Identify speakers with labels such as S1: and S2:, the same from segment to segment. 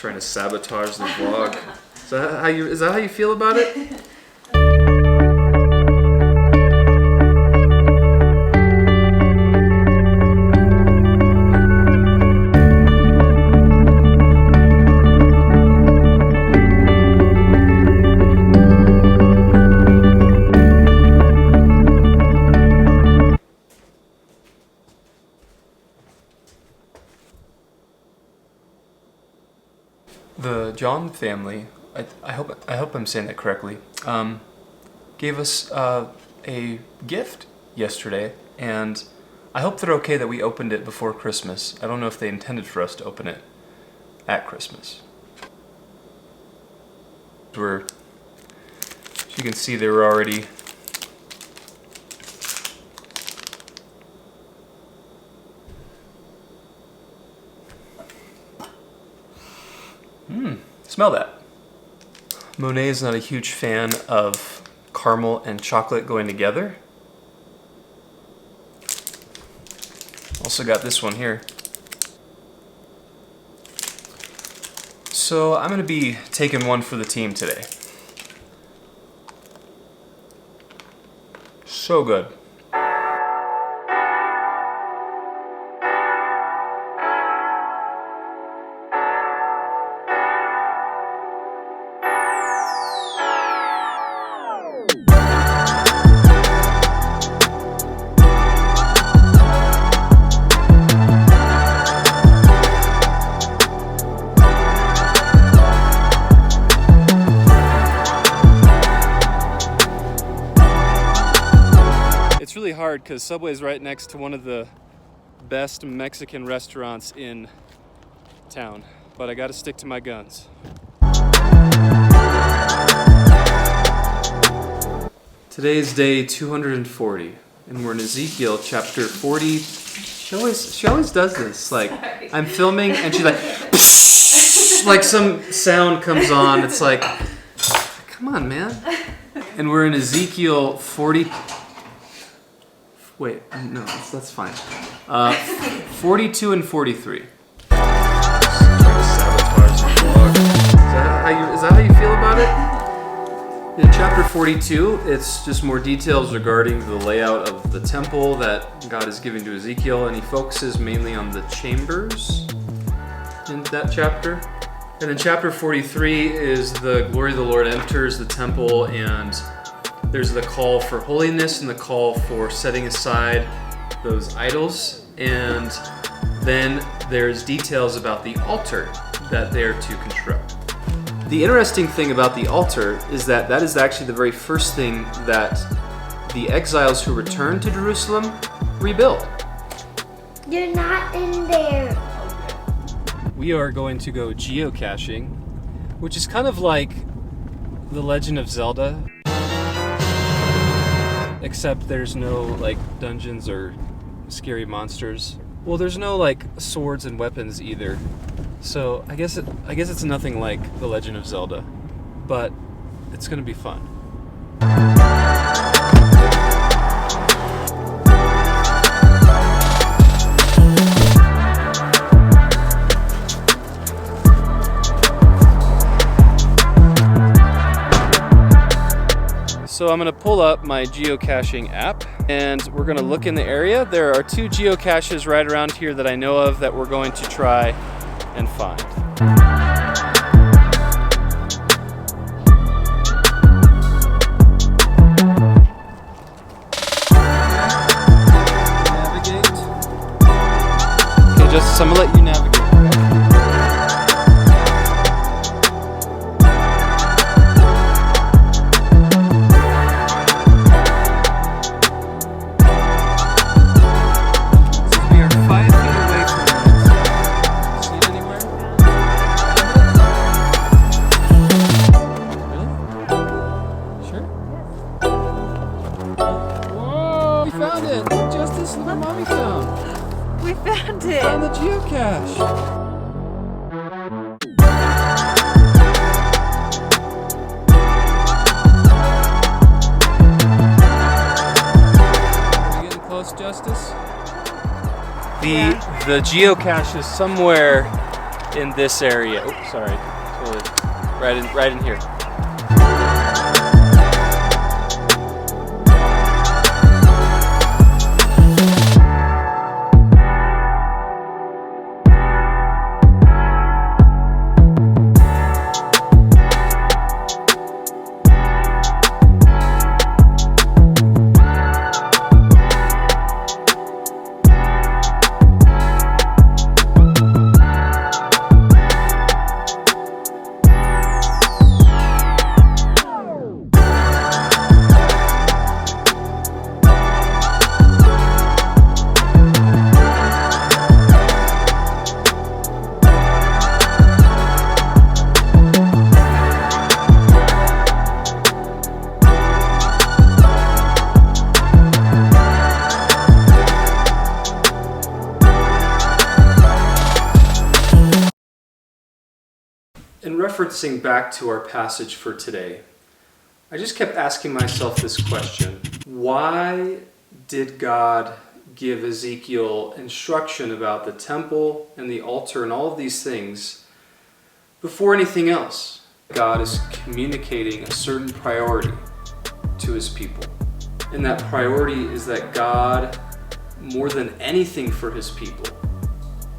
S1: trying to sabotage the vlog. Is that how you feel about it? The John family, I hope I'm saying that correctly, gave us a gift yesterday, and I hope they're okay that we opened it before Christmas. I don't know if they intended for us to open it at Christmas. As you can see, they were already smell that. Monet is not a huge fan of caramel and chocolate going together. Also got this one here. So I'm going to be taking one for the team today. So good. It's really hard because Subway's right next to one of the best Mexican restaurants in town, but I gotta stick to my guns. Today is day 240, and we're in Ezekiel chapter 40. She always does this. Like, sorry. I'm filming and she's like, like some sound comes on. It's like, come on, man. And we're in Ezekiel 40. Wait, no, that's fine. 42 and 43. Is that how you feel about it? In chapter 42, it's just more details regarding the layout of the temple that God is giving to Ezekiel, and he focuses mainly on the chambers in that chapter. And then chapter 43 is the glory of the Lord enters the temple, and there's the call for holiness and the call for setting aside those idols. And then there's details about the altar that they're to construct. The interesting thing about the altar is that that is actually the very first thing that the exiles who returned to Jerusalem rebuilt.
S2: You're not in there.
S1: We are going to go geocaching, which is kind of like The Legend of Zelda, except there's no like dungeons or scary monsters. Well, there's no like swords and weapons either. So I guess it's nothing like The Legend of Zelda, but it's gonna be fun. So I'm gonna pull up my geocaching app and we're gonna look in the area. There are 2 geocaches right around here that I know of that we're going to try and find. Navigate. Okay, Justus, I'm gonna let you navigate. Found the geocache! Are we getting close, Justus? The geocache is somewhere
S3: in this area. Oh, sorry. Totally. Right in here.
S1: In referencing back to our passage for today, I just kept asking myself this question. Why did God give Ezekiel instruction about the temple and the altar and all of these things before anything else? God is communicating a certain priority to his people. And that priority is that God, more than anything for his people,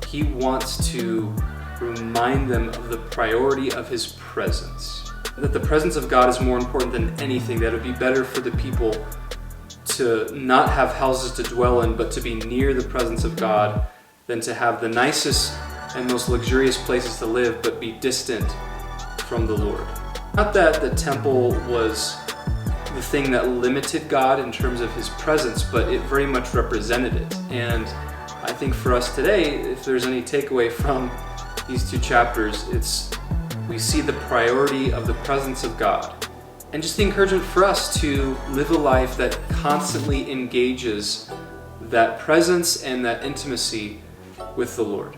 S1: he wants to remind them of the priority of his presence. That the presence of God is more important than anything, that it would be better for the people to not have houses to dwell in, but to be near the presence of God, than to have the nicest and most luxurious places to live, but be distant from the Lord. Not that the temple was the thing that limited God in terms of his presence, but it very much represented it. And I think for us today, if there's any takeaway from these two chapters, we see the priority of the presence of God, and just the encouragement for us to live a life that constantly engages that presence and that intimacy with the Lord.